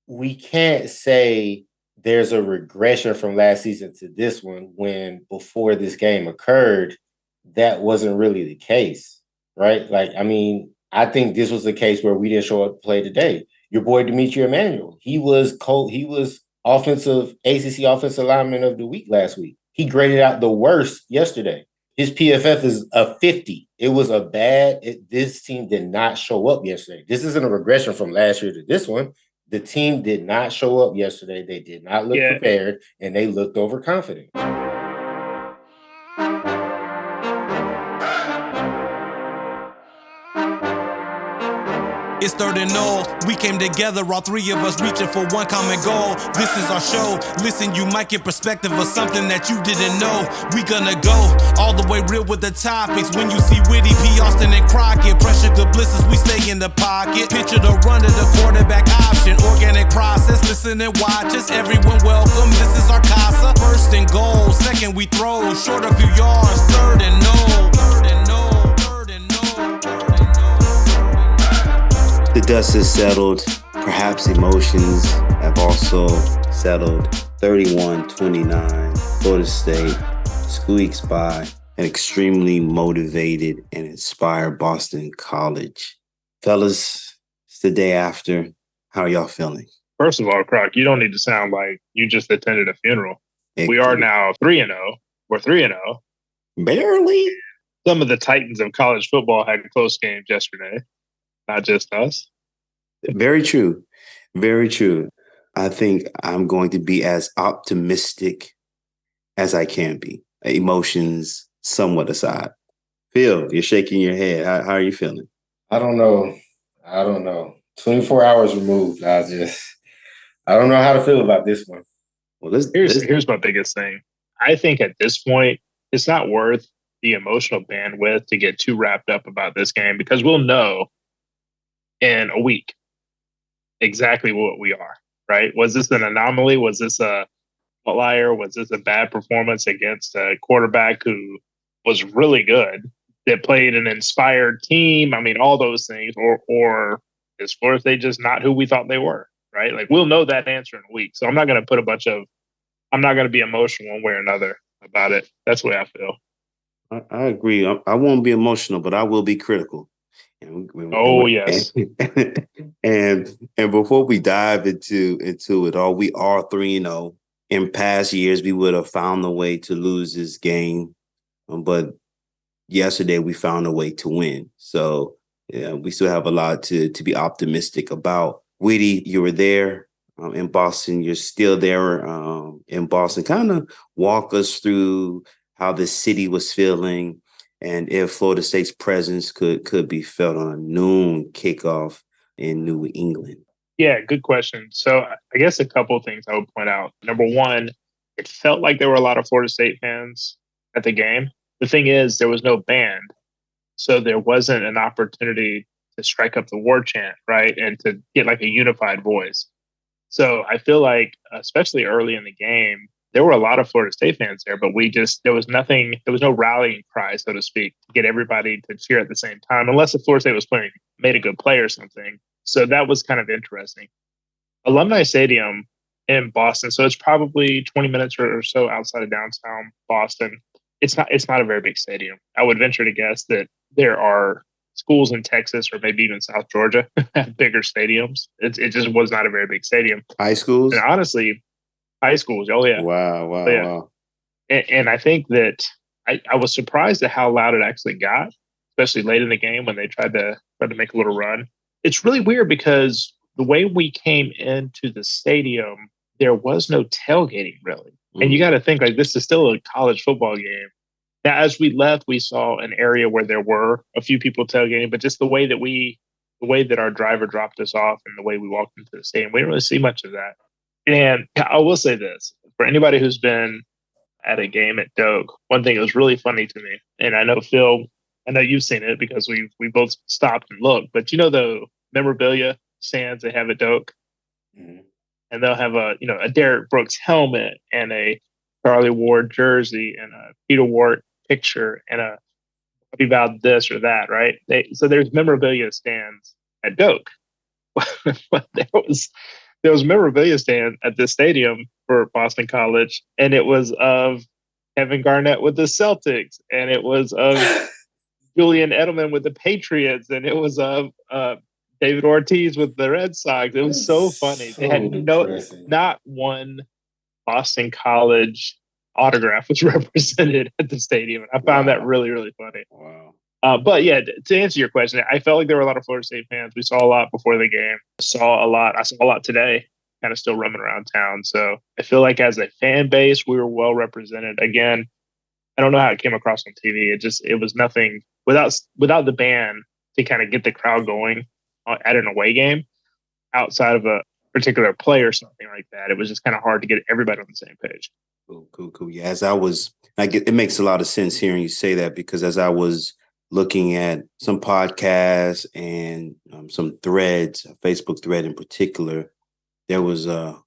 we can't say there's a regression from last season to this one when before this game occurred, that wasn't really the case, right? Like, I mean, I think this was the case where we didn't show up to play today. Your boy Demetri Emmanuel, he was offensive ACC offensive lineman of the week last week. He graded out the worst yesterday. His PFF is a 50. It was a this team did not show up yesterday. This isn't a regression from last year to this one. The team did not show up yesterday. They did not look prepared, and they looked overconfident. It's third and Nole. We came together, all three of us reaching for one common goal. This is our show. Listen, you might get perspective of something that you didn't know. We gonna go all the way real with the topics. When you see Whitty, P. Austin, and Crockett, pressure good blitzes, we stay in the pocket. Picture the run to the quarterback option. Organic process, listen and watch us. Everyone welcome, this is our casa. First and goal, second we throw. Short a few yards, third and Nole. The dust has settled. Perhaps emotions have also settled. 31-29, Florida State squeaks by an extremely motivated and inspired Boston College. Fellas, it's the day after. How are y'all feeling? First of all, Croc, you don't need to sound like you just attended a funeral. We are now 3-0. We're 3-0. Barely. Some of the titans of college football had close games yesterday. Not just us. Very true. Very true. I think I'm going to be as optimistic as I can be. Emotions somewhat aside. Phil, you're shaking your head. How are you feeling? I don't know. 24 hours removed. I don't know how to feel about this one. Well, here's my biggest thing. I think at this point, it's not worth the emotional bandwidth to get too wrapped up about this game because we'll know in a week exactly what we are, right? Was this an anomaly? Was this a outlier? Was this a bad performance against a quarterback who was really good, that played an inspired team? I mean, all those things. Or is Florida State just not who we thought they were, right? Like, we'll know that answer in a week. So I'm not going to be emotional one way or another about it. That's the way I feel. I agree. I won't be emotional, but I will be critical. Yes. And before we dive into it all, we are 3-0. In past years, we would have found a way to lose this game, but yesterday we found a way to win. So yeah, we still have a lot to be optimistic about. Whitty, you were there in Boston. You're still there in Boston. Kind of walk us through how the city was feeling, and if Florida State's presence could be felt on a noon kickoff in New England. Yeah, good question. So I guess a couple of things I would point out. Number one, it felt like there were a lot of Florida State fans at the game. The thing is, there was no band. So there wasn't an opportunity to strike up the war chant, right? And to get like a unified voice. So I feel like, especially early in the game, there were a lot of Florida State fans there, but there was no rallying cry, so to speak, to get everybody to cheer at the same time, unless if Florida State was made a good play or something. So that was kind of interesting. Alumni Stadium in Boston, so it's probably 20 minutes or so outside of downtown Boston. It's not a very big stadium. I would venture to guess that there are schools in Texas or maybe even South Georgia have bigger stadiums. It just was not a very big stadium. High schools? And honestly, high schools. Oh, yeah. Wow. And I think that I was surprised at how loud it actually got, especially late in the game when they tried to make a little run. It's really weird because the way we came into the stadium, there was no tailgating really. And you got to think, like, this is still a college football game. Now, as we left, we saw an area where there were a few people tailgating, but just the way that our driver dropped us off and the way we walked into the stadium, we didn't really see much of that. And I will say this, for anybody who's been at a game at Doak, one thing that was really funny to me, and I know, Phil, I know you've seen it because we both stopped and looked, but you know the memorabilia stands they have at Doak? Mm-hmm. And they'll have a Derek Brooks helmet and a Charlie Ward jersey and a Peter Ward picture and a about this or that, right? So there's memorabilia stands at Doak. But there was a memorabilia stand at this stadium for Boston College, and it was of Kevin Garnett with the Celtics, and it was of Julian Edelman with the Patriots, and it was of David Ortiz with the Red Sox. It was so funny. They So had depressing. not one Boston College autograph was represented at the stadium. And I found that really, really funny. Wow. But yeah, to answer your question, I felt like there were a lot of Florida State fans. We saw a lot before the game. I saw a lot today, kind of still roaming around town. So I feel like as a fan base, we were well represented. Again, I don't know how it came across on TV. It was nothing without the band to kind of get the crowd going at an away game outside of a particular play or something like that. It was just kind of hard to get everybody on the same page. Cool. Yeah, it makes a lot of sense hearing you say that, because as I was looking at some podcasts and some threads, a Facebook thread in particular, there was a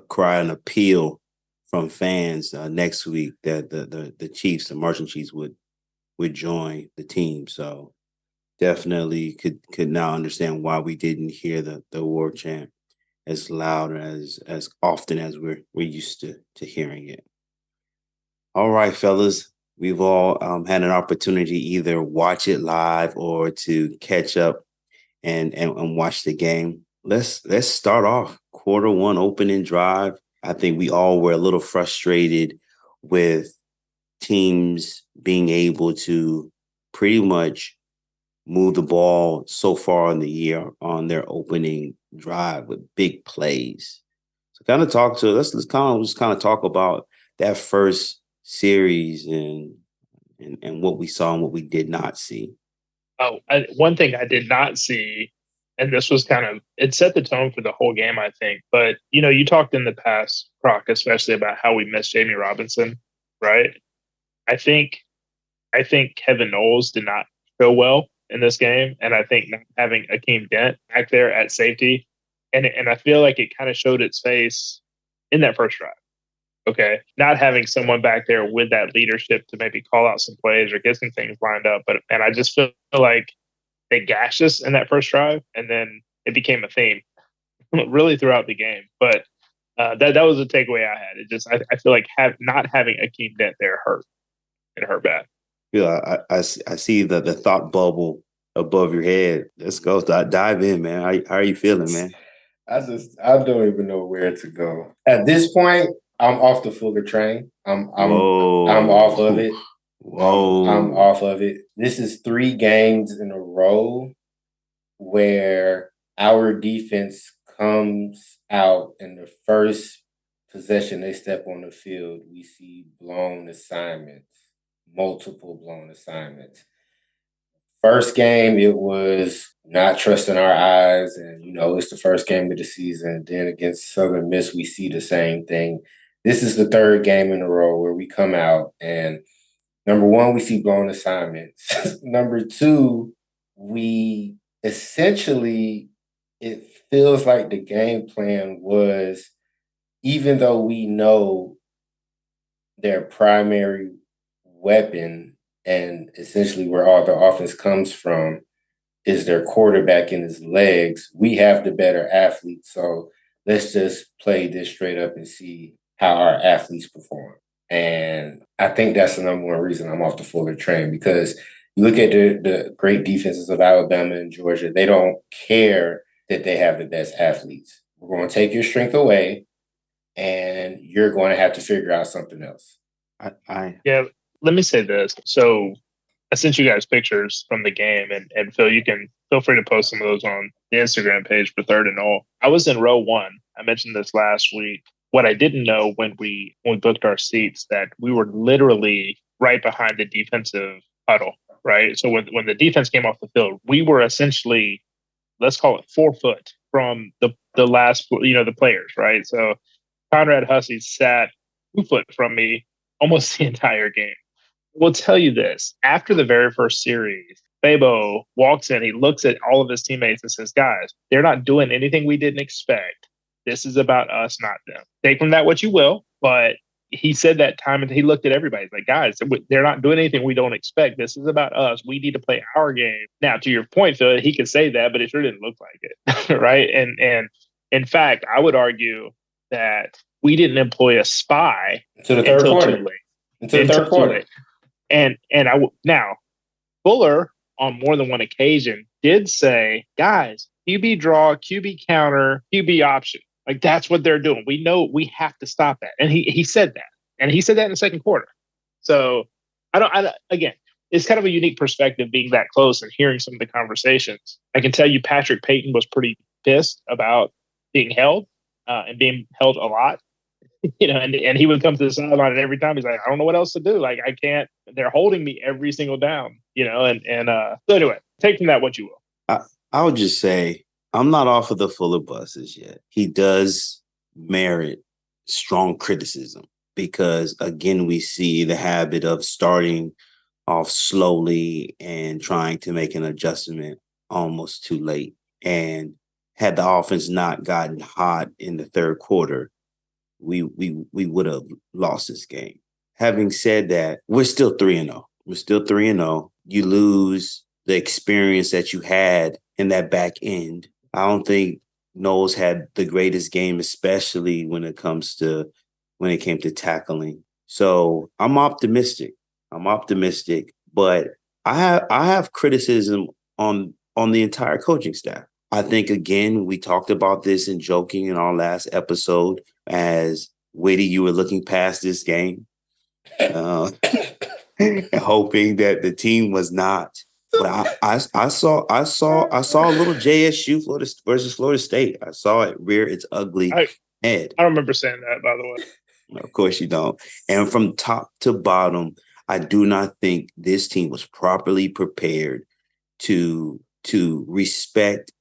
cry and appeal from fans next week that the Chiefs, the Marching Chiefs, would join the team. So definitely could now understand why we didn't hear the war chant as loud as often as we're used to hearing it. All right, fellas, we've all had an opportunity to either watch it live or to catch up and watch the game. Let's start off quarter one opening drive. I think we all were a little frustrated with teams being able to pretty much move the ball so far in the year on their opening drive with big plays. So let's kind of talk about that first series and what we saw and what we did not see. One thing I did not see, and this was it set the tone for the whole game, I think. But, you talked in the past, Croc, especially about how we missed Jamie Robinson, right? I think Kevin Noles did not show well in this game. And I think not having Akeem Dent back there at safety, and I feel like it kind of showed its face in that first drive. Okay. Not having someone back there with that leadership to maybe call out some plays or get some things lined up. And I just feel like they gashed us in that first drive, and then it became a theme really throughout the game. But that was a takeaway I had. I feel like not having Akeem Dent there hurt. It hurt bad. Yeah, I see the thought bubble above your head. Let's go. Dive in, man. How are you feeling, man? I don't even know where to go. At this point, I'm off the Fuller train. I'm off of it. Whoa. I'm off of it. This is 3 games in a row where our defense comes out in the first possession they step on the field. We see blown assignments, multiple blown assignments. First game, it was not trusting our eyes, and it's the first game of the season. Then against Southern Miss, we see the same thing. This is the 3rd game in a row where we come out and number 1, we see blown assignments. Number 2, we essentially, it feels like the game plan was, even though we know their primary weapon and essentially where all the offense comes from is their quarterback and his legs, we have the better athletes. So let's just play this straight up and see how our athletes perform. And I think that's the number 1 reason I'm off the Fuller train, because you look at the great defenses of Alabama and Georgia, they don't care that they have the best athletes. We're going to take your strength away, and you're going to have to figure out something else. Yeah, let me say this. So I sent you guys pictures from the game, and Phil, you can feel free to post some of those on the Instagram page for Third and Nole. I was in row 1. I mentioned this last week. What I didn't know when we booked our seats, that we were literally right behind the defensive huddle, right? So when the defense came off the field, we were essentially, let's call it 4 foot from the last, the players, right? So Conrad Hussey sat 2 foot from me almost the entire game. We'll tell you this. After the very first series, Fabo walks in, he looks at all of his teammates and says, guys, they're not doing anything we didn't expect. This is about us, not them. Take from that what you will, but he said that time, and he looked at everybody. He's like, guys, they're not doing anything we don't expect. This is about us. We need to play our game. Now, to your point, Phil, he could say that, but it sure didn't look like it, right? And In fact, I would argue that we didn't employ a spy To the third until too quarter. late. Into the Until third too quarter. late. And now Fuller on more than one occasion did say, guys, QB draw, QB counter, QB option. Like that's what they're doing. We know we have to stop that. And he said that. And he said that in the second quarter. So again, it's kind of a unique perspective being that close and hearing some of the conversations. I can tell you Patrick Payton was pretty pissed about being held and being held a lot. And he would come to the sideline and every time he's like, I don't know what else to do. Like, I can't, they're holding me every single down, so anyway, take from that what you will. I would just say, I'm not off of the Fuller buses yet. He does merit strong criticism because, again, we see the habit of starting off slowly and trying to make an adjustment almost too late. And had the offense not gotten hot in the third quarter, we would have lost this game. Having said that, we're still 3-0. We're still 3-0. You lose the experience that you had in that back end. I don't think Noles had the greatest game, especially when it came to tackling. So I'm optimistic. But I have criticism on the entire coaching staff. I think, again, we talked about this in joking in our last episode as Witty, you were looking past this game, hoping that the team was not. But I saw a little JSU versus Florida State. I saw it rear its ugly head. I don't remember saying that, by the way. Of course you don't. And from top to bottom, I do not think this team was properly prepared to respect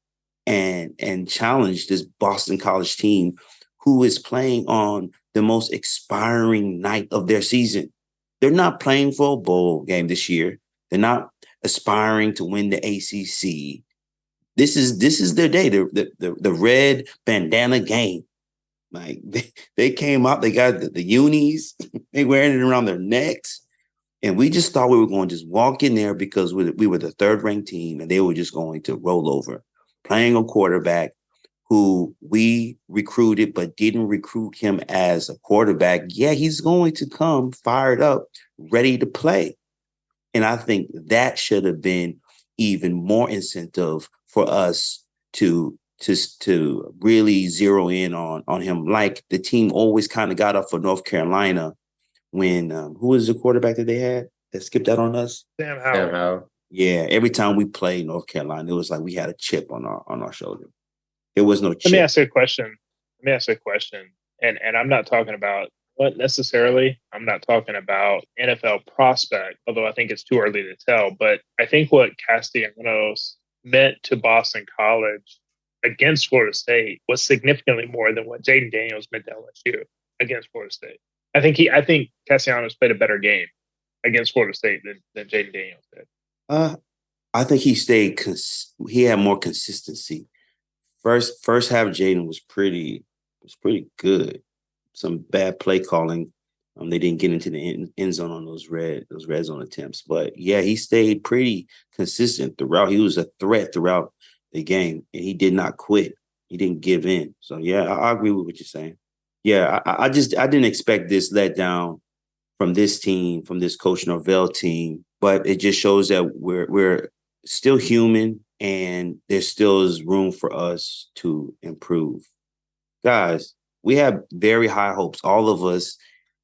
and challenge this Boston College team who is playing on the most expiring night of their season. They're not playing for a bowl game this year. They're not aspiring to win the ACC. This is their day. The red bandana game. Like they came out, they got the unis, they wearing it around their necks. And we just thought we were going to just walk in there because we were the third-ranked team and they were just going to roll over. Playing a quarterback who we recruited but didn't recruit him as a quarterback. Yeah, he's going to come fired up, ready to play. And I think that should have been even more incentive for us to really zero in on him. Like the team always kind of got up for North Carolina when who was the quarterback that they had that skipped out on us? Sam Howell. Yeah, every time we played North Carolina, it was like we had a chip on our shoulder. There was no chip. Let me ask you a question. And I'm not talking about what necessarily. I'm not talking about NFL prospect, although I think it's too early to tell. But I think what Castellanos meant to Boston College against Florida State was significantly more than what Jaden Daniels meant to LSU against Florida State. I think Castellanos played a better game against Florida State than Jaden Daniels did. I think he had more consistency. First half, Jaden was pretty good. Some bad play calling. They didn't get into the end zone on those red zone attempts. But yeah, he stayed pretty consistent throughout. He was a threat throughout the game, and he did not quit. He didn't give in. So yeah, I agree with what you're saying. Yeah, I didn't expect this letdown from this team, from this Coach Norvell team, but it just shows that we're still human and there still is room for us to improve. Guys, we have very high hopes. All of us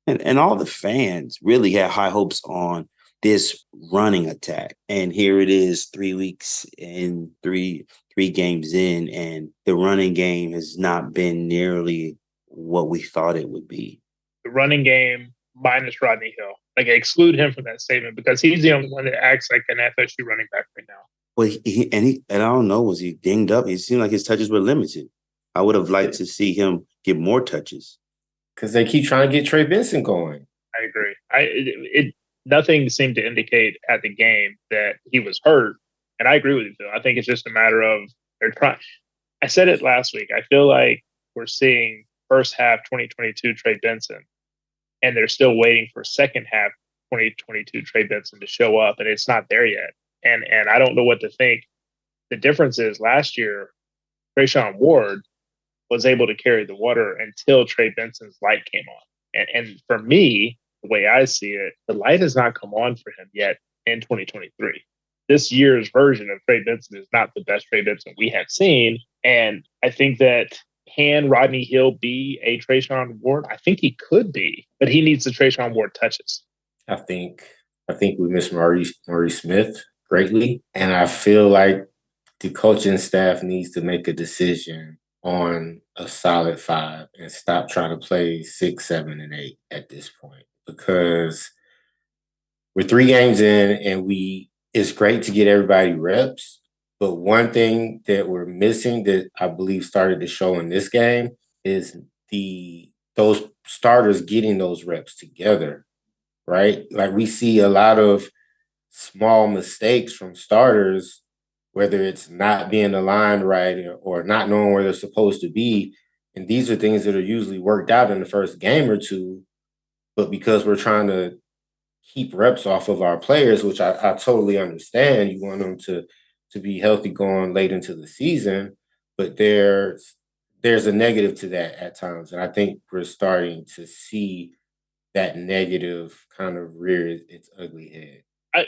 and all the fans really had high hopes on this running attack. And here it is 3 weeks and three games in, and the running game has not been nearly what we thought it would be. The running game minus Rodney Hill. Like, exclude him from that statement because he's the only one that acts like an FSU running back right now. Well, I don't know, was he dinged up? It seemed like his touches were limited. I would have liked to see him get more touches. Because they keep trying to get Trey Benson going. I agree. Nothing seemed to indicate at the game that he was hurt. And I agree with you, Phil. I think it's just a matter of they're trying. I said it last week. I feel like we're seeing first half 2022 Trey Benson, and they're still waiting for second half 2022 Trey Benson to show up, and it's not there yet. And I don't know what to think. The difference is last year, Trayshawn Ward was able to carry the water until Trey Benson's light came on. And for me, the way I see it, the light has not come on for him yet in 2023. This year's version of Trey Benson is not the best Trey Benson we have seen. And I think that can Rodney Hill be a Trayshawn Ward? I think he could be, but he needs the Trayshawn Ward touches. I think we miss Murray Smith greatly, and I feel like the coaching staff needs to make a decision on a solid 5 and stop trying to play 6, 7, and 8 at this point, because we're 3 games in and it's great to get everybody reps. But one thing that we're missing that I believe started to show in this game is those starters getting those reps together, right? Like we see a lot of small mistakes from starters, whether it's not being aligned right or not knowing where they're supposed to be. And these are things that are usually worked out in the first game or two. But because we're trying to keep reps off of our players, which I totally understand, you want them to be healthy going late into the season, but there's a negative to that at times. And I think we're starting to see that negative kind of rear its ugly head.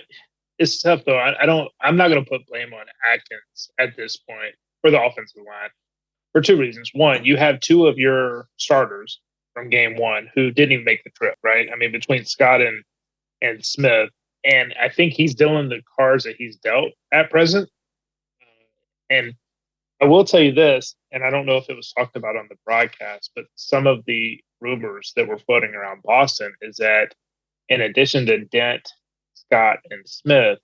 It's tough though. I'm not going to put blame on Atkins at this point for the offensive line for 2 reasons. One, you have 2 of your starters from game 1 who didn't even make the trip, right? I mean, between Scott and Smith, and I think he's dealing the cards that he's dealt at present. And I will tell you this, and I don't know if it was talked about on the broadcast, but some of the rumors that were floating around Boston is that in addition to Dent, Scott, and Smith,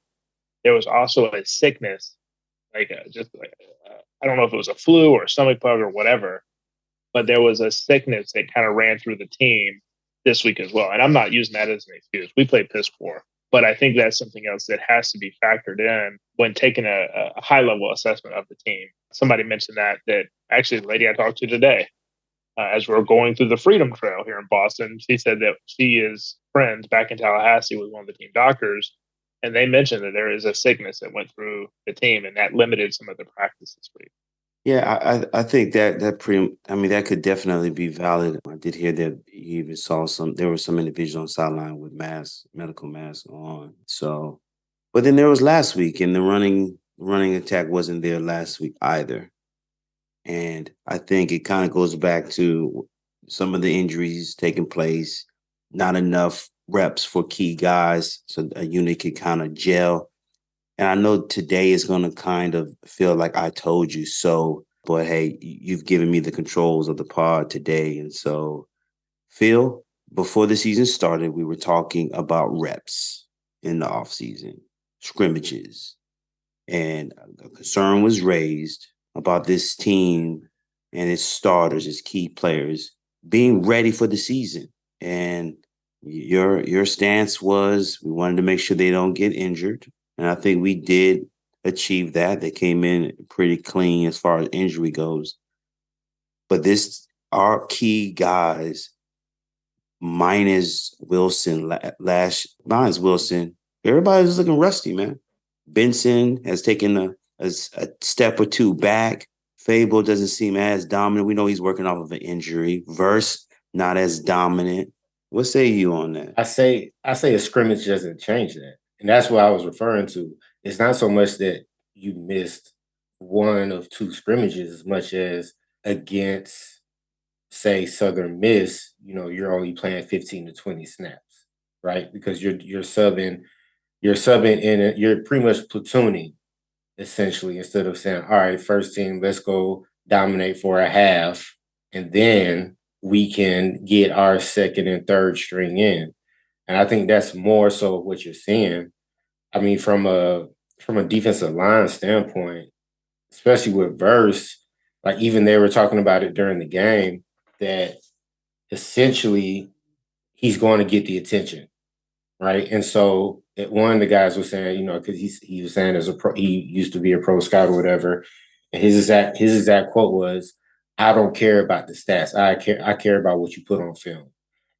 there was also a sickness, I don't know if it was a flu or a stomach bug or whatever, but there was a sickness that kind of ran through the team this week as well. And I'm not using that as an excuse. We played piss poor, but I think that's something else that has to be factored in when taking a high level assessment of the team. Somebody mentioned that actually the lady I talked to today, as we're going through the Freedom Trail here in Boston, she said that she is friends back in Tallahassee with one of the team doctors, and they mentioned that there is a sickness that went through the team, and that limited some of the practice this week. Yeah, I think that could definitely be valid. I did hear that you even saw there were some individuals on the sideline with medical masks on. So, but then there was last week, and the running attack wasn't there last week either. And I think it kind of goes back to some of the injuries taking place, not enough reps for key guys, so a unit could kind of gel. And I know today is going to kind of feel like I told you so, but hey, you've given me the controls of the pod today. And so, Phil, before the season started, we were talking about reps in the offseason, scrimmages. And a concern was raised about this team and its starters, its key players, being ready for the season. And your stance was we wanted to make sure they don't get injured. And I think we did achieve that. They came in pretty clean as far as injury goes. But our key guys, minus Wilson, everybody's looking rusty, man. Benson has taken a step or 2 back. Fable doesn't seem as dominant. We know he's working off of an injury. Verse, not as dominant. What say you on that? I say a scrimmage doesn't change that. And that's what I was referring to. It's not so much that you missed 1 of 2 scrimmages as much as against, say, Southern Miss, you're only playing 15 to 20 snaps, right? Because you're subbing in you're pretty much platooning essentially, instead of saying, all right, first team, let's go dominate for a half, and then we can get our second and third string in. And I think that's more so what you're seeing. I mean, from a defensive line standpoint, especially with Verse, like even they were talking about it during the game that essentially he's going to get the attention, right? And so one of the guys was saying, because he was saying he used to be a pro scout or whatever, and his exact quote was, "I don't care about the stats. I care about what you put on film."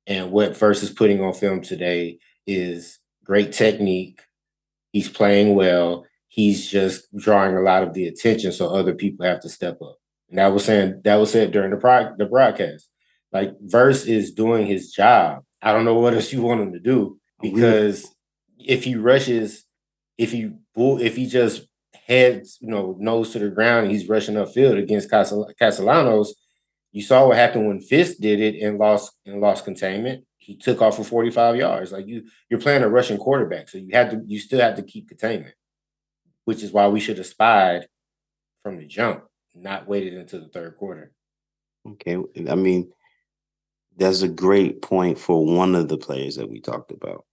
And what Verse is putting on film today is great technique. He's playing well. He's just drawing a lot of the attention, so other people have to step up. And that was said during the broadcast. Like Verse is doing his job. I don't know what else you want him to do because if he rushes, if he just heads, nose to the ground and he's rushing upfield against Castellanos, you saw what happened when Fisk did it and lost containment. He took off for 45 yards. Like you're playing a Russian quarterback, so you still have to keep containment, which is why we should have spied from the jump, not waited until the third quarter. Okay, I mean, that's a great point for one of the players that we talked about,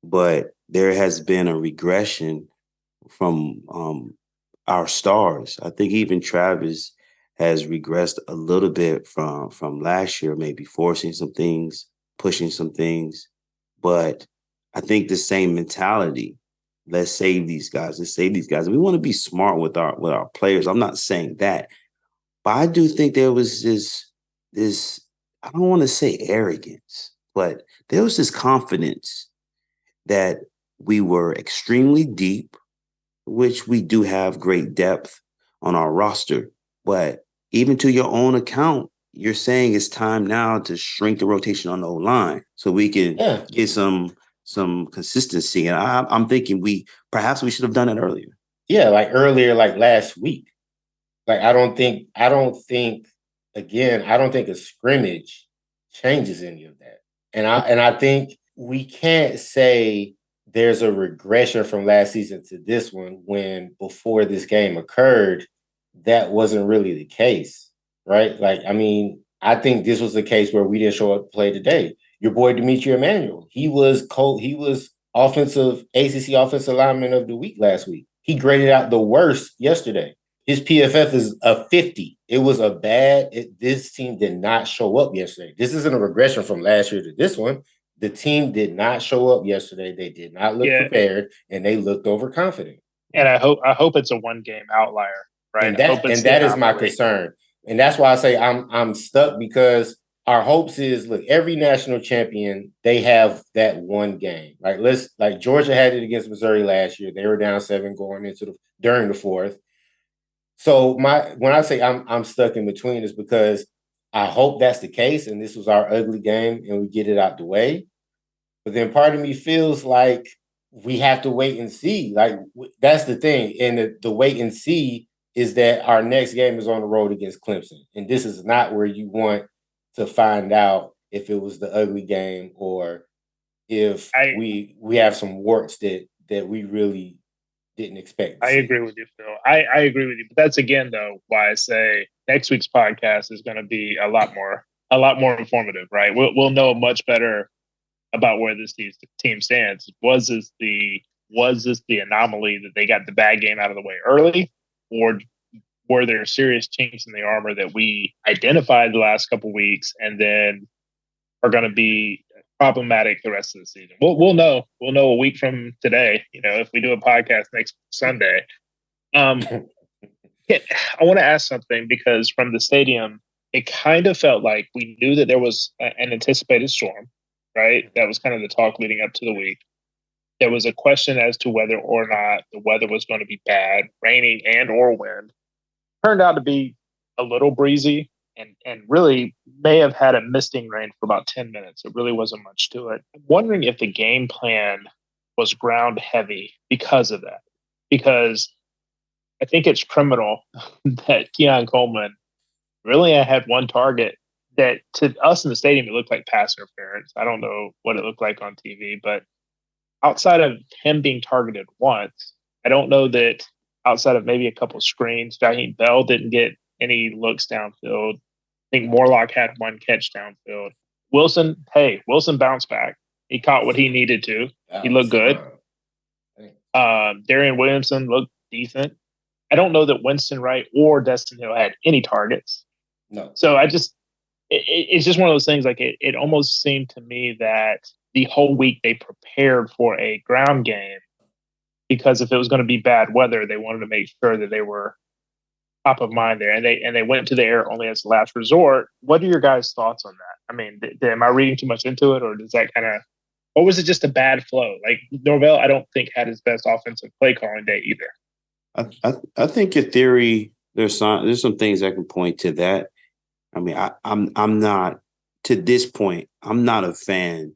but there has been a regression from our stars. I think even Travis has regressed a little bit from last year, maybe forcing some things, pushing some things. But I think the same mentality. Let's save these guys. Let's save these guys. We want to be smart with our players. I'm not saying that, but I do think there was this. I don't want to say arrogance, but there was this confidence that we were extremely deep, which we do have great depth on our roster. But even to your own account, you're saying it's time now to shrink the rotation on the O-line so we can get some consistency. And I'm thinking perhaps we should have done it earlier. Yeah, like earlier, like last week. Like I don't think a scrimmage changes any of that. And I think we can't say there's a regression from last season to this one when before this game occurred, that wasn't really the case, right? Like, I mean, I think this was the case where we didn't show up to play today. Your boy Demetri Emmanuel, he was offensive ACC offensive lineman of the week last week. He graded out the worst yesterday. His PFF is a 50. It was this team did not show up yesterday. This isn't a regression from last year to this one. The team did not show up yesterday. They did not look prepared, and they looked overconfident. And I hope it's a one game outlier, right? And that is my concern. And that's why I say I'm stuck because our hopes is look, every national champion, they have that one game. Like Georgia had it against Missouri last year. They were down 7 going into during the fourth. So when I say I'm stuck in between is because I hope that's the case and this was our ugly game and we get it out the way. But then part of me feels like we have to wait and see. Like that's the thing. And the wait and see is that our next game is on the road against Clemson. And this is not where you want to find out if it was the ugly game or if we have some warts that we really didn't expect. I agree with you, Phil. I agree with you. But that's again though why I say next week's podcast is going to be a lot more informative, right? We'll know much better about where this team stands. Was this the anomaly that they got the bad game out of the way early, or were there serious chinks in the armor that we identified the last couple of weeks and then are going to be problematic the rest of the season? We'll know a week from today. If we do a podcast next Sunday. I want to ask something because from the stadium, it kind of felt like we knew that there was an anticipated storm, right? That was kind of the talk leading up to the week. There was a question as to whether or not the weather was going to be bad, raining and or wind. Turned out to be a little breezy and really may have had a misting rain for about 10 minutes. It really wasn't much to it. I'm wondering if the game plan was ground heavy because of that. Because I think it's criminal that Keon Coleman really had one target that to us in the stadium, it looked like pass interference. I don't know what it looked like on TV, but outside of him being targeted once, I don't know that outside of maybe a couple of screens, Jaheim Bell didn't get any looks downfield. I think Morlock had one catch downfield. Wilson bounced back. He caught what he needed to. He looked good. Darian Williamson looked decent. I don't know that Winston Wright or Destin Hill had any targets. No. So it's just one of those things. Like it almost seemed to me that the whole week they prepared for a ground game because if it was going to be bad weather, they wanted to make sure that they were top of mind there, and they went to the air only as the last resort. What are your guys' thoughts on that? I mean, am I reading too much into it, or does that kind of, or was it just a bad flow? Like Norvell, I don't think had his best offensive play calling day either. I think your theory There's some things I can point to that. I mean, I'm not to this point. I'm not a fan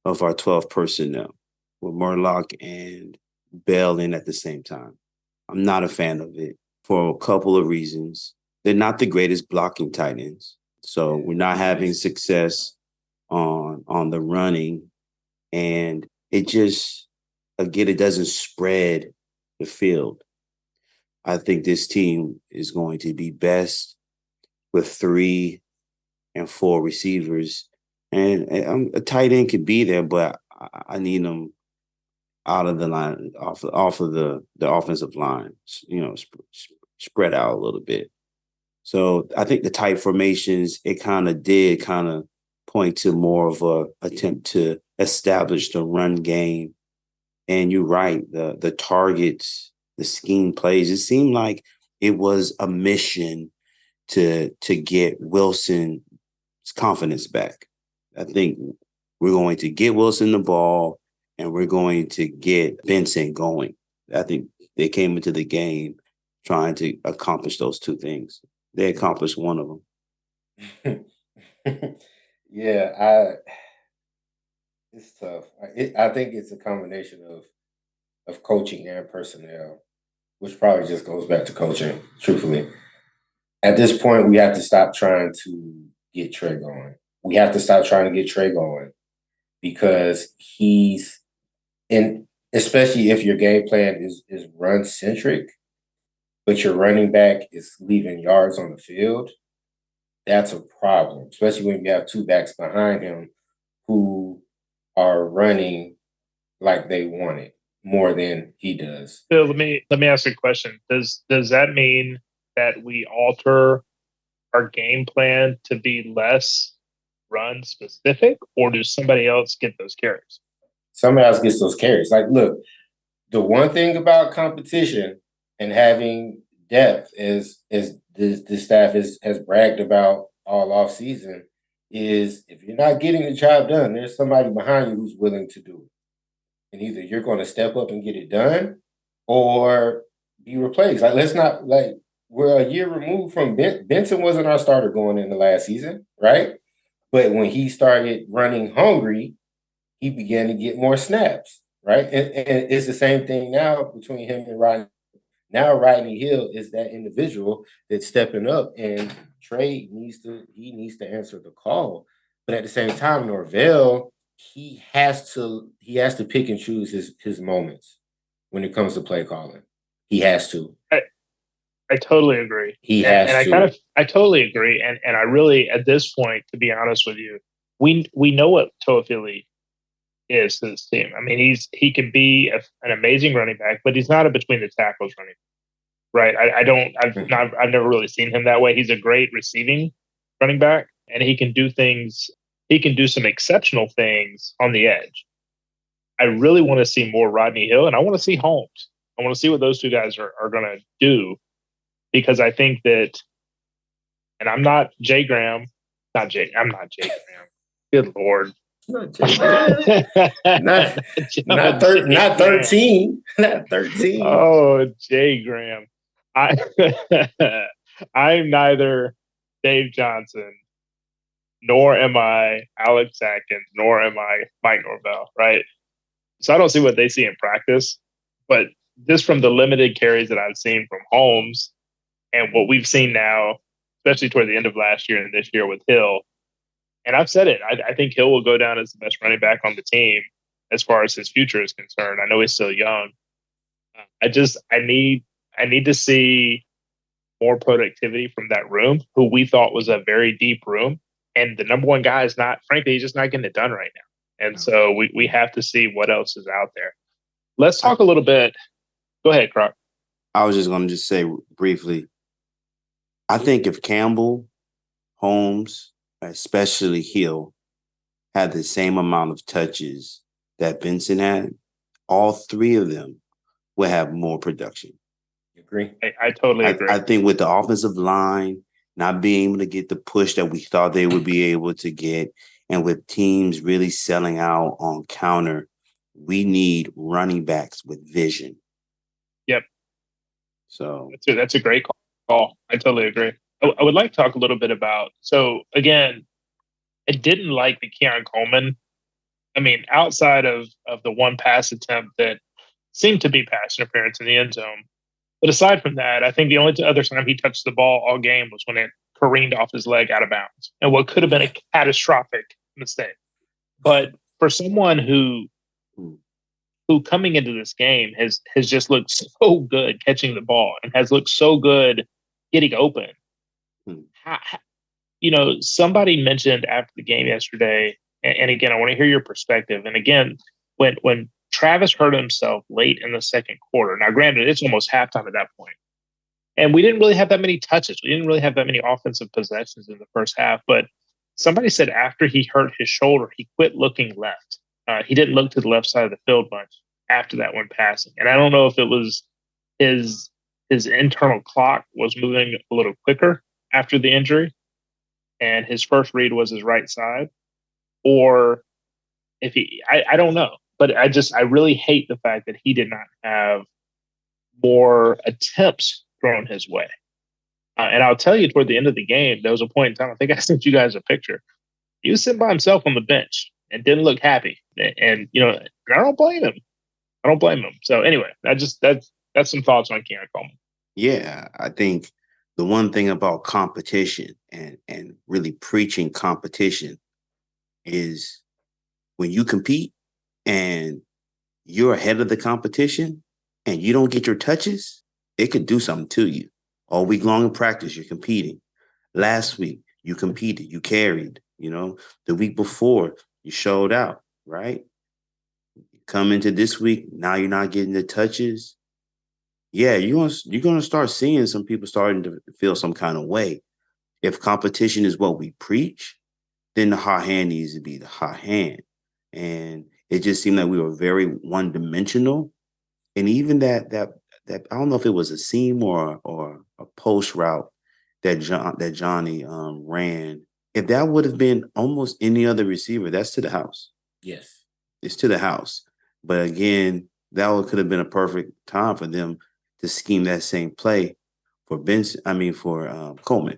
of our 12 personnel with Murlock and Bell in at the same time. I'm not a fan of it for a couple of reasons. They're not the greatest blocking tight ends, so we're not having success on the running, and it just again it doesn't spread the field. I think this team is going to be best with 3 and 4 receivers, and a tight end could be there, but I need them out of the line, off of the offensive line, spread out a little bit. So I think the tight formations, it did point to more of a attempt to establish the run game. And you're right, the targets, the scheme plays, it seemed like it was a mission to get Wilson's confidence back. I think we're going to get Wilson the ball and we're going to get Benson going. I think they came into the game trying to accomplish those two things. They accomplished one of them. Yeah, it's tough. I think it's a combination of coaching and personnel, which probably just goes back to coaching, truthfully. At this point, we have to stop trying to get Trey going. We have to stop trying to get Trey going because he's in, especially if your game plan is run centric, but your running back is leaving yards on the field. That's a problem, especially when you have two backs behind him who are running like they want it more than he does. So let me ask you a question. Does that mean that we alter our game plan to be less run specific, or does somebody else get those carries? Somebody else gets those carries. Like, look, the one thing about competition and having depth is the staff has bragged about all off season is if you're not getting the job done, there's somebody behind you who's willing to do it. And either you're going to step up and get it done or be replaced. Like, let's not, like, we're a year removed from Benson wasn't our starter going into last season, right? But when he started running hungry, he began to get more snaps, right? And it's the same thing now between him and Rodney. Now Rodney Hill is that individual that's stepping up, and Trey needs to answer the call. But at the same time, Norvell, he has to pick and choose his moments when it comes to play calling. He has to. I totally agree. He has to. I totally agree. And I really, at this point, to be honest with you, we know what Toafili is to this team. I mean, he can be an amazing running back, but he's not a between the tackles running back, right? I've never really seen him that way. He's a great receiving running back, and he can do things. He can do some exceptional things on the edge. I really want to see more Rodney Hill, and I want to see Holmes. I want to see what those two guys are going to do, because I think that, and I'm not Jay Graham, I'm not Jay Graham. Good Lord. Not 13. Not 13. Oh, Jay Graham. I'm neither Dave Johnson, nor am I Alex Atkins, nor am I Mike Norvell, right? So I don't see what they see in practice, but just from the limited carries that I've seen from Holmes and what we've seen now, especially toward the end of last year and this year with Hill, and I've said it, I think Hill will go down as the best running back on the team as far as his future is concerned. I know he's still young. I need to see more productivity from that room, who we thought was a very deep room. And the number one guy is not, frankly, he's just not getting it done right now. And so we have to see what else is out there. Let's talk a little bit. Go ahead, Croc. I was just going to just say briefly, I think if Campbell, Holmes, especially Hill, had the same amount of touches that Benson had, all three of them would have more production. You agree? I totally agree. I think with the offensive line not being able to get the push that we thought they would be able to get, and with teams really selling out on counter, we need running backs with vision. Yep. So that's a great call. Oh, I totally agree. I would like to talk a little bit about. So again, I didn't like the Keon Coleman. I mean, outside of the one pass attempt that seemed to be pass interference in the end zone. But aside from that, I think the only other time he touched the ball all game was when it careened off his leg out of bounds, and what could have been a catastrophic mistake. But for someone who coming into this game has just looked so good catching the ball and has looked so good getting open. Hmm. Somebody mentioned after the game yesterday, and again, I want to hear your perspective. And again, when Travis hurt himself late in the second quarter, now granted, it's almost halftime at that point, and we didn't really have that many touches. We didn't really have that many offensive possessions in the first half. But somebody said after he hurt his shoulder, he quit looking left. He didn't look to the left side of the field much after that when passing. And I don't know if it was his his internal clock was moving a little quicker after the injury, and his first read was his right side, or if I don't know. But I really hate the fact that he did not have more attempts thrown his way. And I'll tell you, toward the end of the game, there was a point in time. I think I sent you guys a picture. He was sitting by himself on the bench and didn't look happy. And I don't blame him. I don't blame him. So anyway, that's some thoughts on Keon Coleman. Yeah, I think the one thing about competition and really preaching competition is when you compete and you're ahead of the competition and you don't get your touches, it could do something to you. All week long in practice, you're competing. Last week, you competed, you carried, the week before, you showed out, right? Come into this week, now you're not getting the touches. Yeah, you're gonna start seeing some people starting to feel some kind of way. If competition is what we preach, then the hot hand needs to be the hot hand. And it just seemed like we were very one dimensional. And even that I don't know if it was a seam or a post route that Johnny ran. If that would have been almost any other receiver, that's to the house. Yes. It's to the house. But again, could have been a perfect time for them to scheme that same play for Benson. I mean, for Coleman.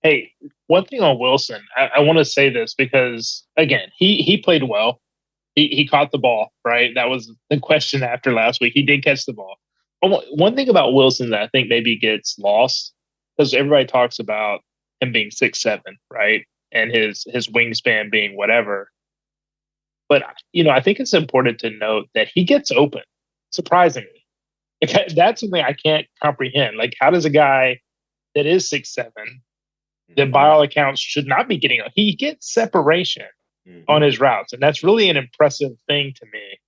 Hey, one thing on Wilson, I want to say this because again, he played well. He caught the ball, right? That was the question after last week. He did catch the ball. One thing about Wilson that I think maybe gets lost, because everybody talks about him being 6'7", right? And his wingspan being whatever. But I think it's important to note that he gets open, surprisingly. That's something I can't comprehend. Like, how does a guy that is 6'7", that by all accounts should not be getting, he gets separation on his routes, and that's really an impressive thing to me.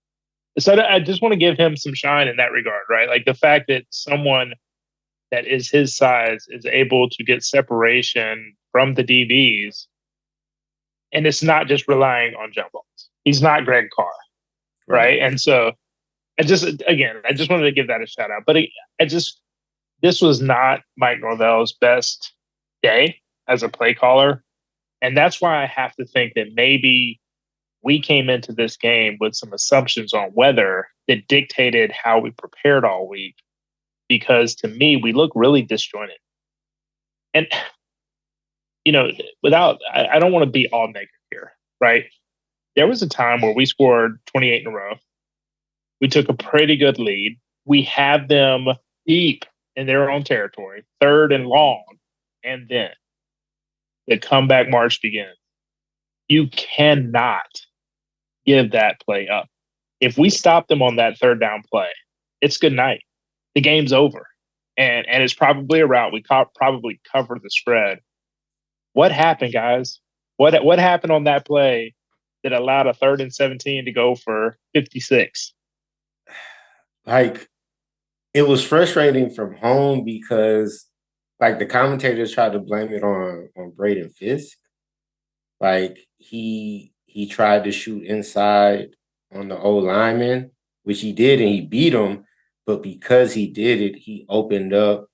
So I just want to give him some shine in that regard, right? Like the fact that someone that is his size is able to get separation from the DBs, and it's not just relying on jump balls. He's not Greg Carr, right? And so I just wanted to give that a shout out. But this was not Mike Norvell's best day as a play caller. And that's why I have to think that maybe we came into this game with some assumptions on weather that dictated how we prepared all week. Because to me, we look really disjointed. And, I don't want to be all negative here, right? There was a time where we scored 28 in a row. We took a pretty good lead. We have them deep in their own territory, third and long. And then the comeback march begins. You cannot give that play up. If we stop them on that third down play, it's good night. The game's over. And it's probably a route. We probably covered the spread. What happened, guys? What happened on that play that allowed a 3rd and 17 to go for 56? Like, it was frustrating from home because, like, the commentators tried to blame it on Braden Fisk. Like, he tried to shoot inside on the old lineman, which he did, and he beat him. But because he did it, he opened up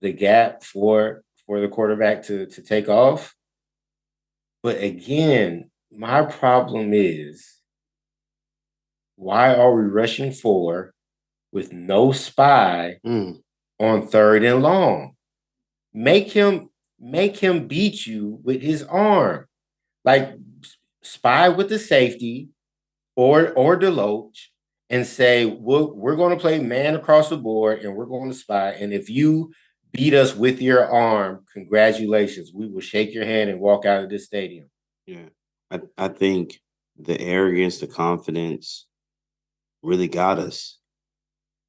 the gap for the quarterback to take off. But again, my problem is, why are we rushing 4 with no spy on 3rd and long. Make him beat you with his arm. Like spy with the safety or Deloach and say, we're going to play man across the board and we're going to spy. And if you beat us with your arm, congratulations. We will shake your hand and walk out of this stadium. Yeah. I think the arrogance, the confidence really got us.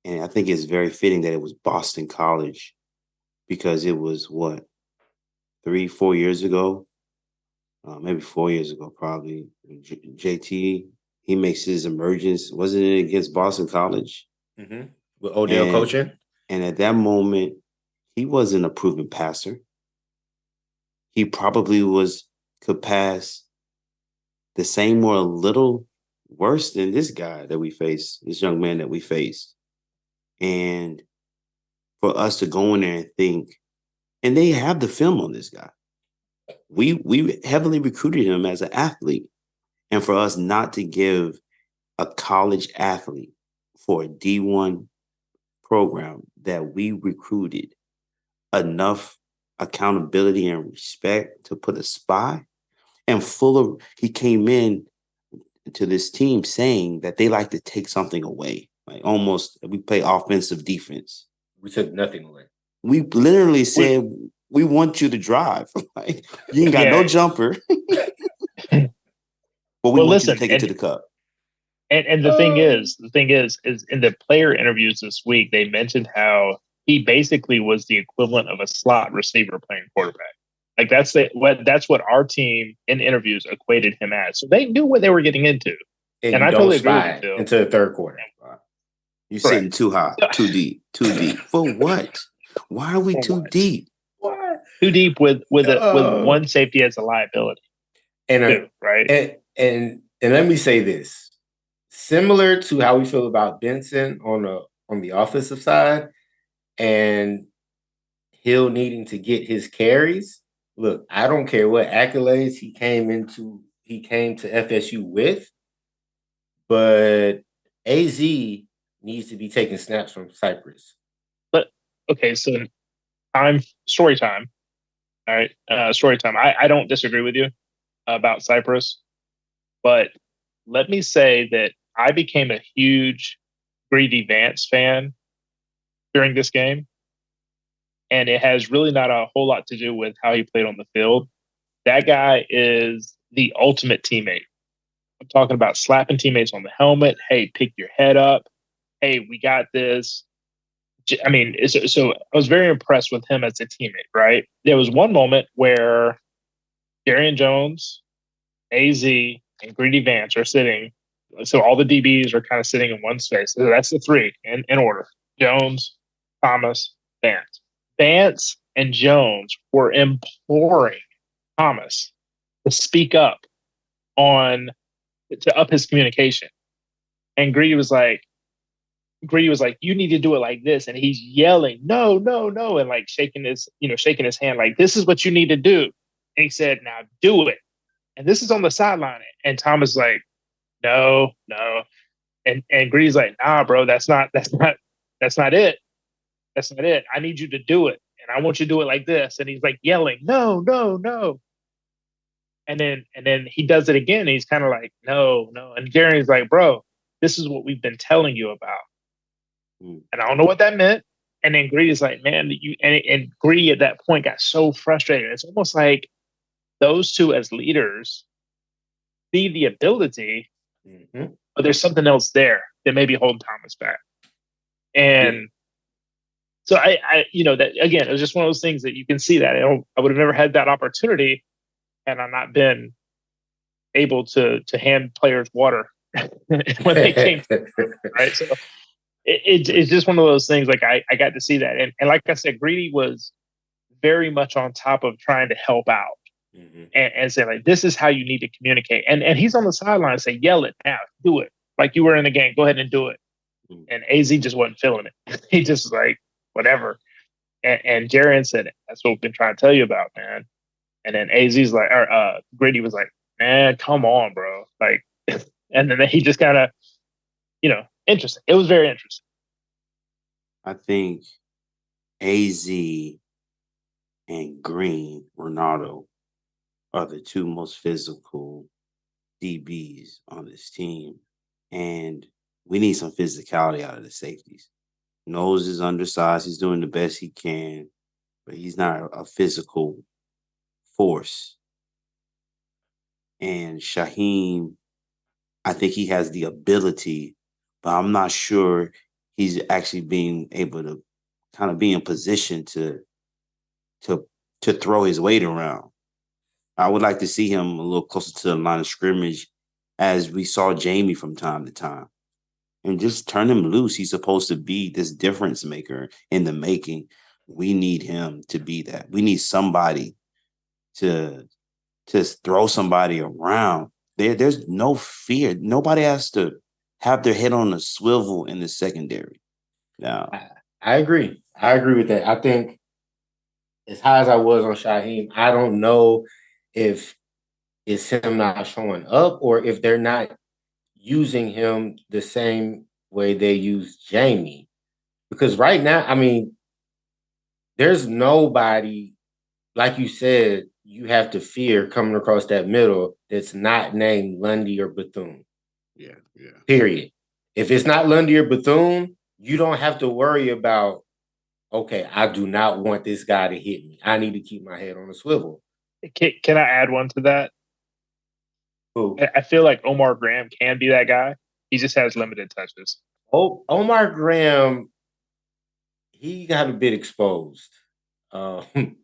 And I think it's very fitting that it was Boston College because it was what, 3-4 years ago? Maybe 4 years ago, probably. JT, he makes his emergence. Wasn't it against Boston College? Mm-hmm. With Odell coaching? And at that moment, he wasn't a proven passer. He probably could pass the same or a little worse than this guy that we faced, this young man that we faced. And for us to go in there and think, and they have the film on this guy. We heavily recruited him as an athlete. And for us not to give a college athlete for a D1 program that we recruited enough accountability and respect to put a spy and he came in to this team saying that they like to take something away. Like almost we play offensive defense. We took nothing away. We literally said we want you to drive. Like, you ain't got no jumper. But we want you to take it to the cup. And the thing is in the player interviews this week, they mentioned how he basically was the equivalent of a slot receiver playing quarterback. Like that's what our team in interviews equated him as. So they knew what they were getting into. And I totally agree with you, into the 3rd quarter. You're sitting too high, too deep. For what? Why are we too deep? What? Too deep with one safety as a liability. Right? And let me say this. Similar to how we feel about Benson on the offensive side and Hill needing to get his carries. Look, I don't care what accolades he came to FSU with, but AZ needs to be taking snaps from Cypress. But okay, so story time. All right, story time. I don't disagree with you about Cypress, but let me say that I became a huge Greedy Vance fan during this game. And it has really not a whole lot to do with how he played on the field. That guy is the ultimate teammate. I'm talking about slapping teammates on the helmet. Hey, pick your head up. Hey, we got this. I mean, so I was very impressed with him as a teammate, right? There was one moment where Darian Jones, AZ, and Greedy Vance are sitting. So all the DBs are kind of sitting in one space. So that's the 3 in order. Jones, Thomas, Vance. Vance and Jones were imploring Thomas to speak up to up his communication. And Greedy was like, you need to do it like this. And he's yelling, no, no, no. And like shaking his hand, like, this is what you need to do. And he said, now do it. And this is on the sideline. And Thomas is like, no. And Greedy's like, nah, bro, that's not it. That's not it. I need you to do it. And I want you to do it like this. And he's like yelling, no, no, no. And then he does it again. And he's kind of like, no. And Gary's like, bro, this is what we've been telling you about. And I don't know what that meant. And then Greedy's like, man, and Greedy at that point got so frustrated. It's almost like those two as leaders see the ability, but there's something else there that maybe holding Thomas back. And so I that again, it was just one of those things that you can see that I would have never had that opportunity had I not been able to hand players water when they came, right? So it's just one of those things. Like I got to see that, and like I said, Greedy was very much on top of trying to help out and say like, this is how you need to communicate. And he's on the sideline and say, yell it now, do it like you were in the game, go ahead and do it. And AZ just wasn't feeling it. He just was like, whatever. And Jaren said, that's what we've been trying to tell you about, man. And then AZ's like, Greedy was like, man, come on, bro. Like, and then he just kind of, interesting. It was very interesting. I think AZ and Green, Ronaldo, are the two most physical DBs on this team. And we need some physicality out of the safeties. Noles is undersized. He's doing the best he can, but he's not a physical force. And Shaheem, I think he has the ability, but I'm not sure he's actually being able to kind of be in position to throw his weight around. I would like to see him a little closer to the line of scrimmage as we saw Jamie from time to time. And just turn him loose. He's supposed to be this difference maker in the making. We need him to be that. We need somebody to throw somebody around. There's no fear. Nobody has to have their head on a swivel in the secondary. Now, I agree. I agree with that. I think as high as I was on Shaheem, I don't know if it's him not showing up or if they're not using him the same way they use Jamie. Because right now, I mean, there's nobody, like you said, you have to fear coming across that middle that's not named Lundy or Bethune. yeah. Period. If it's not Lundy or Bethune, you don't have to worry about, okay, I do not want this guy to hit me. I need to keep my head on a swivel. Can I add one to that? Who? I feel like Omar Graham can be that guy. He just has limited touches. Oh, Omar Graham, he got a bit exposed. He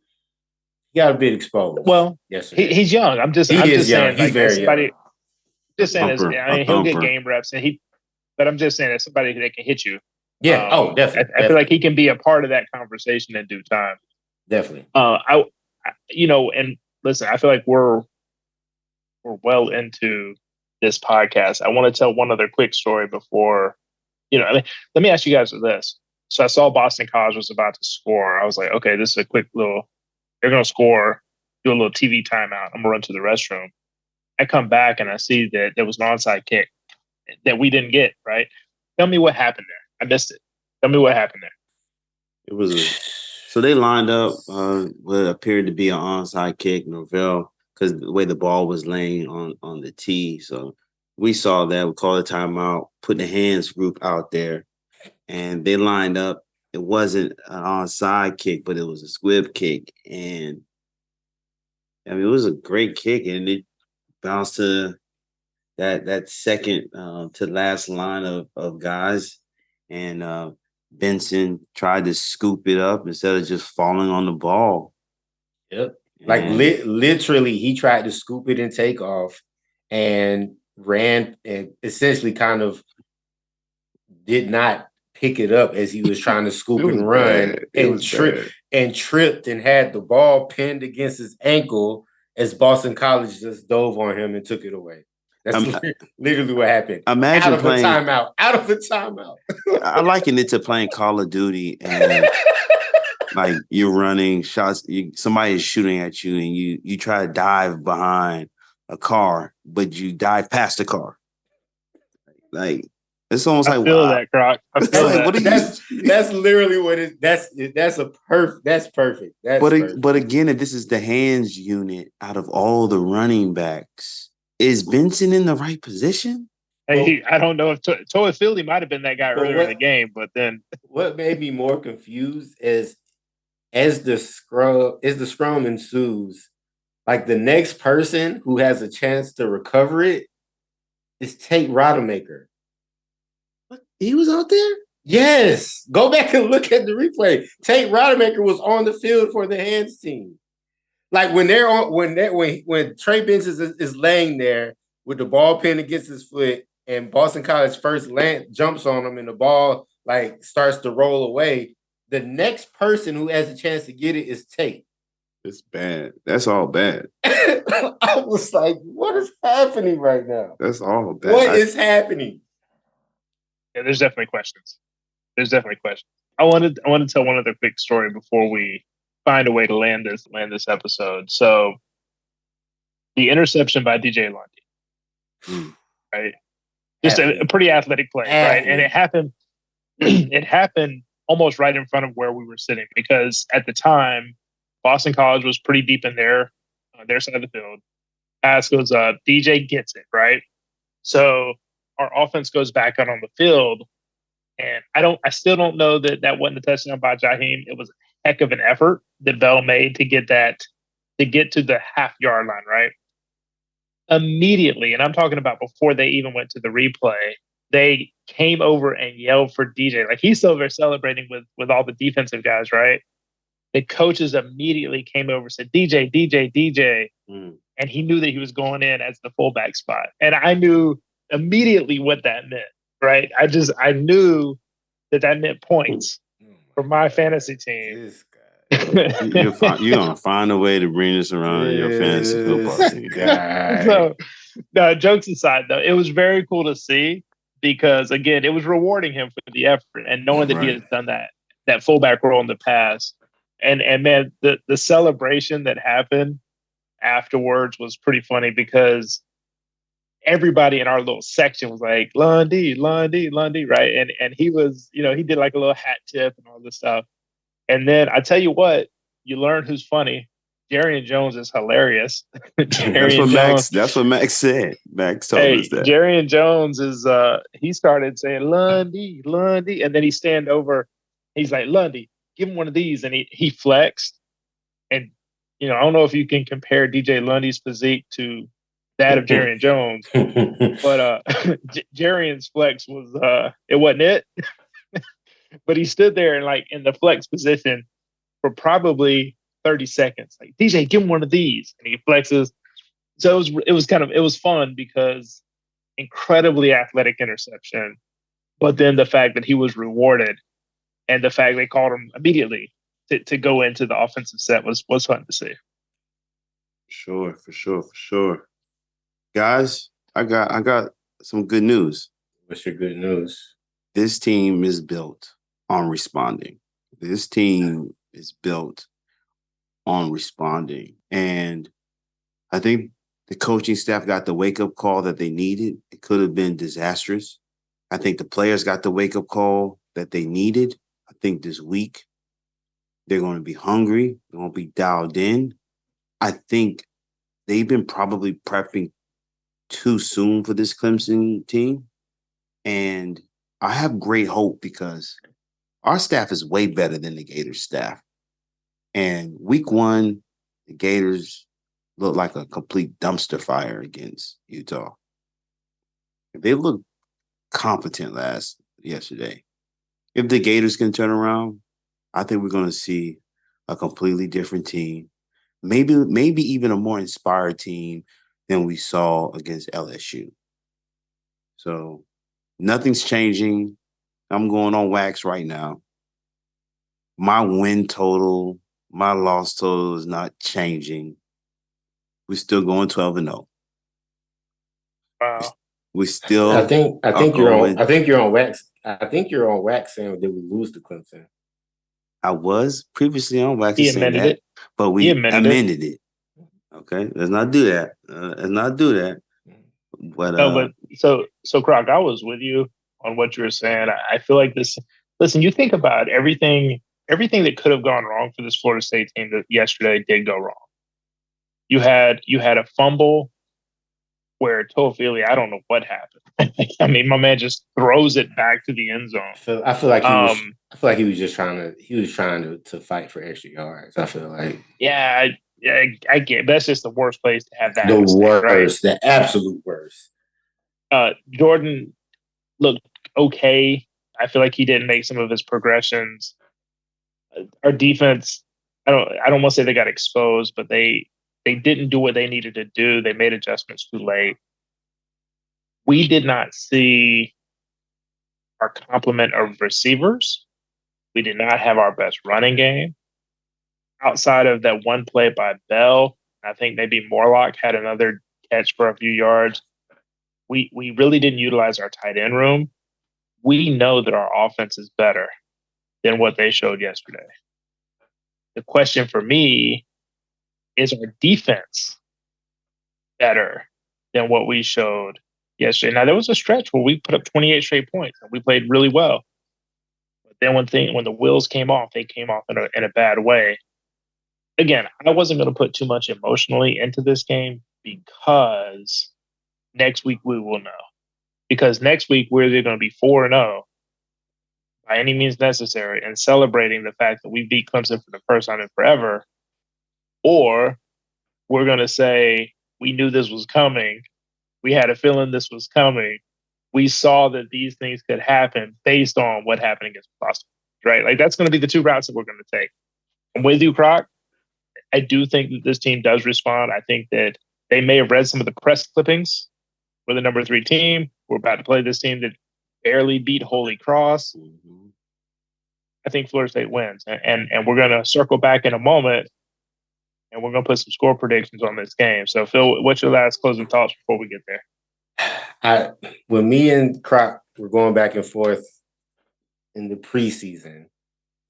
got a bit exposed. Well, yesterday. he's young. I'm just young. saying, He's like, very somebody, young. just saying, A he'll get thumper. game reps, but I'm just saying, as somebody that can hit you. Yeah. Definitely. I feel like he can be a part of that conversation in due time. Definitely. And listen, I feel like we're well into this podcast. I want to tell one other quick story before, let me ask you guys this. So I saw Boston College was about to score. I was like, okay, this is a quick little, they're going to score, do a little TV timeout. I'm going to run to the restroom. I come back and I see that there was an onside kick that we didn't get, right? Tell me what happened there. I missed it. Tell me what happened there. It was so they lined up what appeared to be an onside kick, Norvell, because the way the ball was laying on the tee. So we saw that. We called a timeout, put the hands group out there, and they lined up. It wasn't an onside kick, but it was a squib kick. And I mean, it was a great kick, and it bounced to that second to last line of guys. And Benson tried to scoop it up instead of just falling on the ball. Yep. Like literally, he tried to scoop it and take off and ran and essentially kind of did not pick it up as he was trying to scoop and run and tripped and had the ball pinned against his ankle as Boston College just dove on him and took it away. That's literally what happened. Imagine out of playing a timeout. Out of a timeout. I liken it to playing Call of Duty and like you're running shots. Somebody is shooting at you, and you try to dive behind a car, but you dive past the car. Like it's almost I feel that, Croc. I feel that. That's literally what it. That's perfect. That's perfect. But again, if this is the hands unit out of all the running backs, is Benson in the right position? Hey, I don't know if Toa Philly might have been that guy earlier in the game, but then what made me more confused is as the scrum ensues, like the next person who has a chance to recover it is Tate Rodemaker. What? He was out there? Yes. Go back and look at the replay. Tate Rodemaker was on the field for the hands team. Like when they're on when Trey Benson is laying there with the ball pinned against his foot and Boston College first jumps on him and the ball like starts to roll away, the next person who has a chance to get it is Tate. It's bad. That's all bad. I was like, what is happening right now? That's all bad. What is happening? Yeah, there's definitely questions. I want to tell one other quick story before we find a way to land this episode. So the interception by DJ Lundy, right? Just a pretty athletic play, right? And it happened. It happened almost right in front of where we were sitting, because at the time, Boston College was pretty deep in their side of the field. Pass goes up, DJ gets it, right? So our offense goes back out on the field, and I still don't know that that wasn't a touchdown by Jaheim. It was a heck of an effort that Bell made to get to the half-yard line, right? Immediately, and I'm talking about before they even went to the replay, they came over and yelled for DJ. Like, he's still there celebrating with all the defensive guys, right? The coaches immediately came over and said, DJ, DJ, DJ. And he knew that he was going in as the fullback spot. And I knew immediately what that meant, right? I knew that meant points for my fantasy team. This guy. You're gonna find a way to bring this around in your fantasy football team. So, no, jokes aside, though, it was very cool to see, because again, it was rewarding him for the effort and knowing that he has done that fullback role in the past. And man, the celebration that happened afterwards was pretty funny, because everybody in our little section was like, Lundy, Lundy, Lundy, right? And he was, he did like a little hat tip and all this stuff. And then I tell you what, you learn who's funny. Jarian Jones is hilarious. That's what Max said. Max told us that. Jarian Jones is he started saying Lundy, Lundy, and then he stand over. He's like, Lundy, give him one of these, and he flexed. And I don't know if you can compare DJ Lundy's physique to that of Jarian Jones, but Jarian's flex was it wasn't it. But he stood there and like in the flex position for probably 30 seconds. Like, DJ, give him one of these. And he flexes. So it was fun, because incredibly athletic interception. But then the fact that he was rewarded, and the fact they called him immediately to go into the offensive set was fun to see. For sure. Guys, I got some good news. What's your good news? This team is built on responding. This team is built on responding. And I think the coaching staff got the wake-up call that they needed. It could have been disastrous. I think the players got the wake-up call that they needed. I think this week they're going to be hungry. They're going to be dialed in. I think they've been probably prepping too soon for this Clemson team. And I have great hope, because our staff is way better than the Gators staff. And week 1, the Gators looked like a complete dumpster fire against Utah. They looked competent yesterday. If the Gators can turn around, I think we're going to see a completely different team. Maybe even a more inspired team than we saw against LSU. So nothing's changing. I'm going on wax right now. My win total, my loss total is not changing. We're still going 12-0. Wow. We still. I think you're on wax. I think you're on wax saying that we lose to Clemson. I was previously on wax saying that, but we amended it. Okay, let's not do that. But so Croc, I was with you on what you were saying. I feel like this. Listen, you think about everything that could have gone wrong for this Florida State team that yesterday did go wrong. You had a fumble where Toafili, I don't know what happened. I mean, my man just throws it back to the end zone. I feel like he was just trying to fight for extra yards. I feel like. Yeah, I get. That's just the worst place to have that. The worst, right? The absolute worst. Jordan looked okay. I feel like he didn't make some of his progressions. Our defense, I don't want to say they got exposed, but they didn't do what they needed to do. They made adjustments too late. We did not see our complement of receivers. We did not have our best running game. Outside of that one play by Bell, I think maybe Morlock had another catch for a few yards. We really didn't utilize our tight end room. We know that our offense is better than what they showed yesterday. The question for me is, our defense better than what we showed yesterday? Now, there was a stretch where we put up 28 straight points and we played really well. But Then when the wheels came off, they came off in a bad way. Again, I wasn't going to put too much emotionally into this game because next week we will know. Because next week we're either going to be 4-0 by any means necessary and celebrating the fact that we beat Clemson for the first time in forever, or we're going to say we knew this was coming. We had a feeling this was coming. We saw that these things could happen based on what happened against Boston, right? Like that's going to be the two routes that we're going to take. I'm with you, Croc. I do think that this team does respond. I think that they may have read some of the press clippings. We're the number 3 team. We're about to play this team that barely beat Holy Cross. Mm-hmm. I think Florida State wins. And we're going to circle back in a moment, and we're going to put some score predictions on this game. So, Phil, what's your last closing thoughts before we get there? When me and Croc were going back and forth in the preseason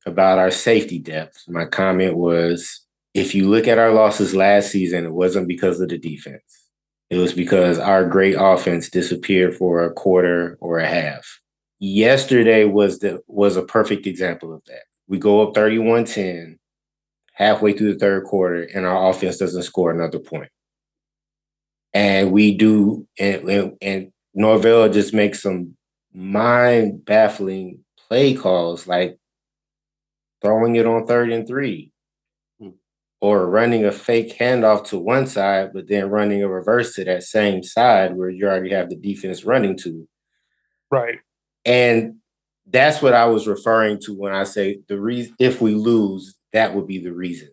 about our safety depth, my comment was, if you look at our losses last season, it wasn't because of the defense. It was because our great offense disappeared for a quarter or a half. Yesterday was a perfect example of that. We go up 31-10 halfway through the third quarter, and our offense doesn't score another point. And we do, and Norvell just makes some mind-baffling play calls, like throwing it on 3rd and 3. Or running a fake handoff to one side, but then running a reverse to that same side where you already have the defense running to. Right. And that's what I was referring to when I say the reason, if we lose, that would be the reason.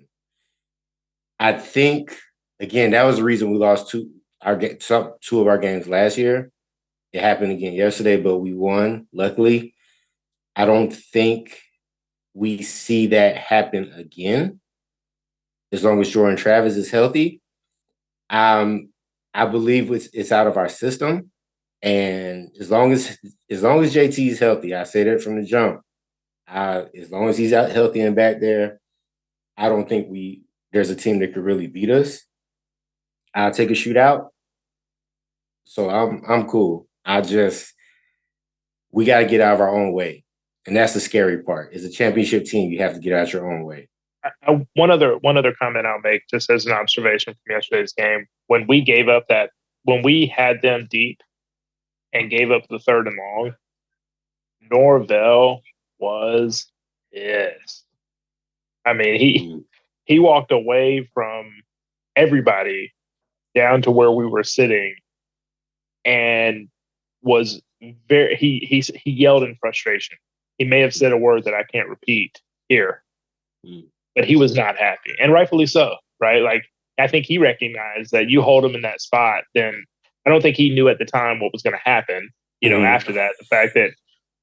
I think, again, that was the reason we lost two of our games last year. It happened again yesterday, but we won, luckily. I don't think we see that happen again. As long as Jordan Travis is healthy, I believe it's out of our system. And as long as JT is healthy, I say that from the jump. As long as he's out healthy and back there, I don't think there's a team that could really beat us. I'll take a shootout. So I'm cool. We got to get out of our own way, and that's the scary part. As a championship team, you have to get out your own way. One other comment I'll make, just as an observation from yesterday's game, when we had them deep and gave up the 3rd and long, Norvell was pissed. I mean, he walked away from everybody down to where we were sitting and was he yelled in frustration. He may have said a word that I can't repeat here. But he was not happy, and rightfully so, right? Like, I think he recognized that you hold him in that spot, then I don't think he knew at the time what was going to happen, after that. The fact that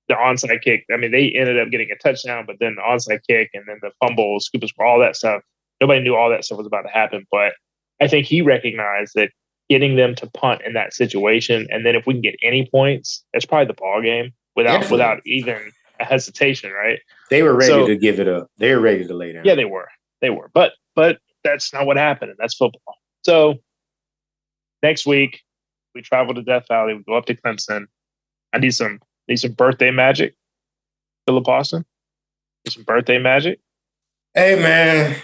the onside kick, I mean, they ended up getting a touchdown, but then the onside kick and then the fumble, scoop and score, all that stuff, nobody knew all that stuff was about to happen. But I think he recognized that getting them to punt in that situation, and then if we can get any points, that's probably the ball game without even a hesitation, right? They were ready to give it up. They were ready to lay down. Yeah, they were. But that's not what happened, and that's football. So next week we travel to Death Valley. We go up to Clemson. I need some birthday magic, Philip Austin. Need some birthday magic. Hey man,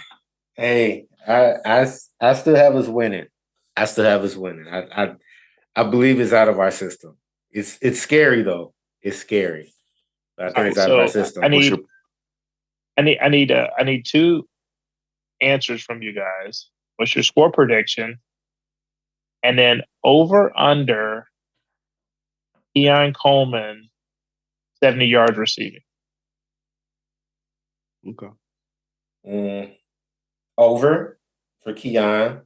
I still have us winning. I believe it's out of our system. It's scary though. It's scary. But I think it's out of our system. I need 2 answers from you guys. What's your score prediction? And then over under Keon Coleman 70 yards receiving. Okay. Over for Keon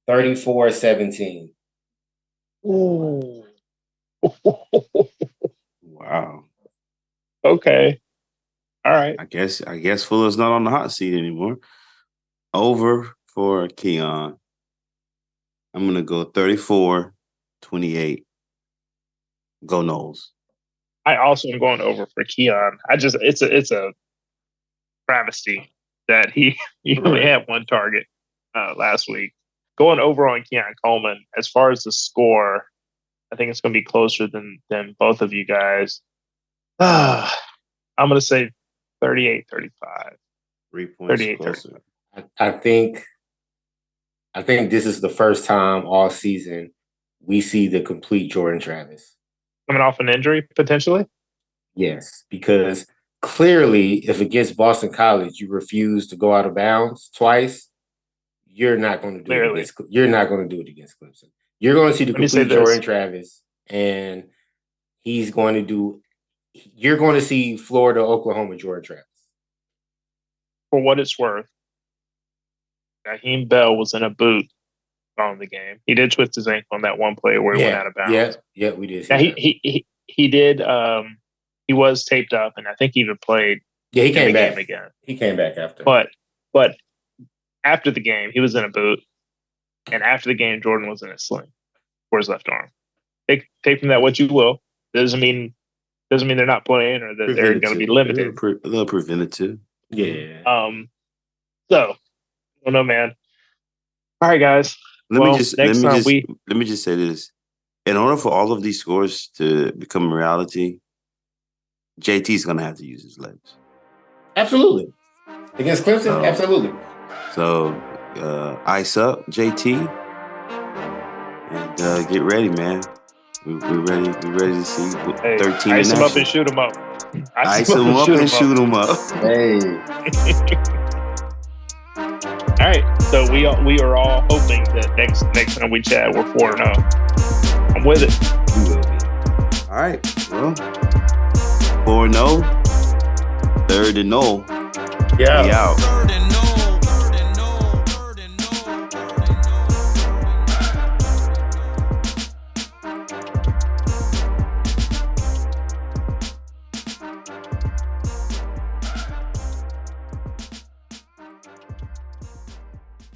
34-17. Ooh. Wow. Okay. All right. I guess Fuller's not on the hot seat anymore. Over for Keon. I'm gonna go 34-28. Go Noles. I also am going over for Keon. It's a travesty that he only had 1 target last week. Going over on Keon Coleman, as far as the score, I think it's going to be closer than both of you guys. I'm going to say 38-35. 3 points 38-35. closer. I think this is the first time all season we see the complete Jordan Travis. Coming off an injury, potentially? Yes, because clearly, if against Boston College you refuse to go out of bounds twice, you're not going to do it against. You're not going to do it against Clemson. You're going to see the complete Jordan Travis, and he's going to do. You're going to see Florida, Oklahoma, Jordan Travis. For what it's worth, Raheem Bell was in a boot on the game. He did twist his ankle on that one play where he went out of bounds. Yeah, we did. Now he did. He was taped up, and I think he even played. Yeah, he came back again. He came back after. But after the game, he was in a boot, and after the game, Jordan was in a sling for his left arm. Take from that what you will. Doesn't mean they're not playing or that they're going to be limited. A little preventative. Yeah. So, I don't know, man. All right, guys. Let me just say this. In order for all of these scores to become a reality, JT's going to have to use his legs. Absolutely. Against Clemson, absolutely. So, ice up, JT, and get ready, man. We're ready. We're ready to see 13. Ice him up and shoot him up. Ice him up and shoot him up. Hey. All right. So we are all hoping that next time we chat, we're 4-0. I'm with it. We will be. All right. Well, 4-0. 3rd and Nole. Yeah. We out.